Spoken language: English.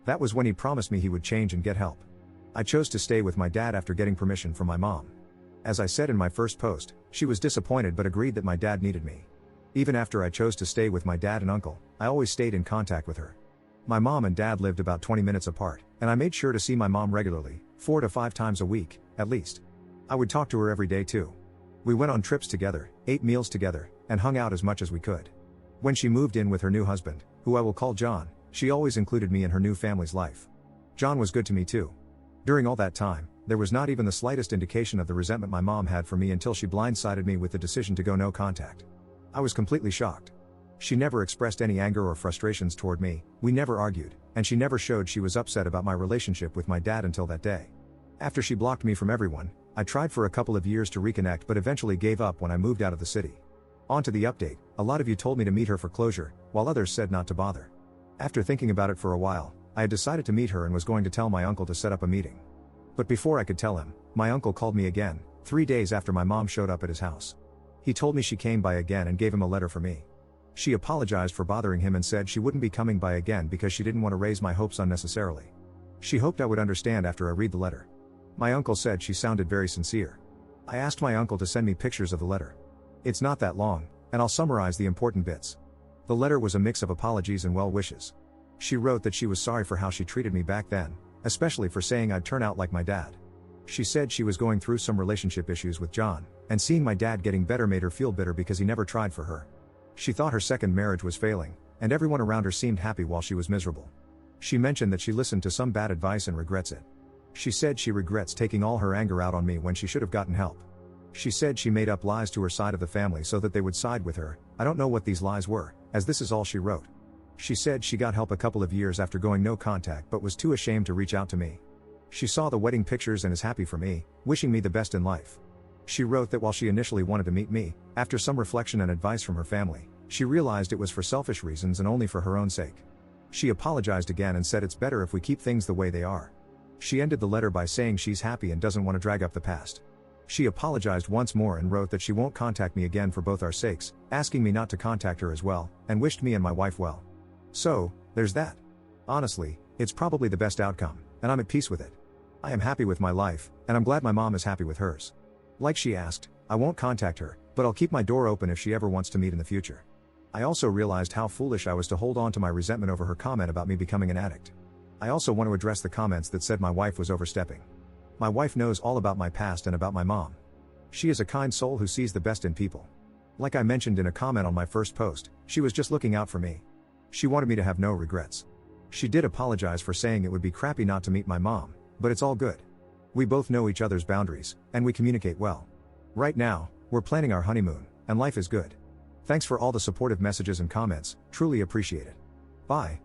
That was when he promised me he would change and get help. I chose to stay with my dad after getting permission from my mom. As I said in my first post, she was disappointed but agreed that my dad needed me. Even after I chose to stay with my dad and uncle, I always stayed in contact with her. My mom and dad lived about 20 minutes apart, and I made sure to see my mom regularly, 4 to 5 times a week, at least. I would talk to her every day too. We went on trips together, ate meals together, and hung out as much as we could. When she moved in with her new husband, who I will call John, she always included me in her new family's life. John was good to me too. During all that time, there was not even the slightest indication of the resentment my mom had for me until she blindsided me with the decision to go no contact. I was completely shocked. She never expressed any anger or frustrations toward me, we never argued, and she never showed she was upset about my relationship with my dad until that day. After she blocked me from everyone, I tried for a couple of years to reconnect but eventually gave up when I moved out of the city. On to the update, a lot of you told me to meet her for closure, while others said not to bother. After thinking about it for a while, I had decided to meet her and was going to tell my uncle to set up a meeting. But before I could tell him, my uncle called me again, 3 days after my mom showed up at his house. He told me she came by again and gave him a letter for me. She apologized for bothering him and said she wouldn't be coming by again because she didn't want to raise my hopes unnecessarily. She hoped I would understand after I read the letter. My uncle said she sounded very sincere. I asked my uncle to send me pictures of the letter. It's not that long, and I'll summarize the important bits. The letter was a mix of apologies and well wishes. She wrote that she was sorry for how she treated me back then, especially for saying I'd turn out like my dad. She said she was going through some relationship issues with John, and seeing my dad getting better made her feel bitter because he never tried for her. She thought her second marriage was failing, and everyone around her seemed happy while she was miserable. She mentioned that she listened to some bad advice and regrets it. She said she regrets taking all her anger out on me when she should have gotten help. She said she made up lies to her side of the family so that they would side with her. I don't know what these lies were, as this is all she wrote. She said she got help a couple of years after going no contact but was too ashamed to reach out to me. She saw the wedding pictures and is happy for me, wishing me the best in life. She wrote that while she initially wanted to meet me, after some reflection and advice from her family, she realized it was for selfish reasons and only for her own sake. She apologized again and said it's better if we keep things the way they are. She ended the letter by saying she's happy and doesn't want to drag up the past. She apologized once more and wrote that she won't contact me again for both our sakes, asking me not to contact her as well, and wished me and my wife well. So, there's that. Honestly, it's probably the best outcome, and I'm at peace with it. I am happy with my life, and I'm glad my mom is happy with hers. Like she asked, I won't contact her, but I'll keep my door open if she ever wants to meet in the future. I also realized how foolish I was to hold on to my resentment over her comment about me becoming an addict. I also want to address the comments that said my wife was overstepping. My wife knows all about my past and about my mom. She is a kind soul who sees the best in people. Like I mentioned in a comment on my first post, she was just looking out for me. She wanted me to have no regrets. She did apologize for saying it would be crappy not to meet my mom, but it's all good. We both know each other's boundaries, and we communicate well. Right now, we're planning our honeymoon, and life is good. Thanks for all the supportive messages and comments, truly appreciate it. Bye.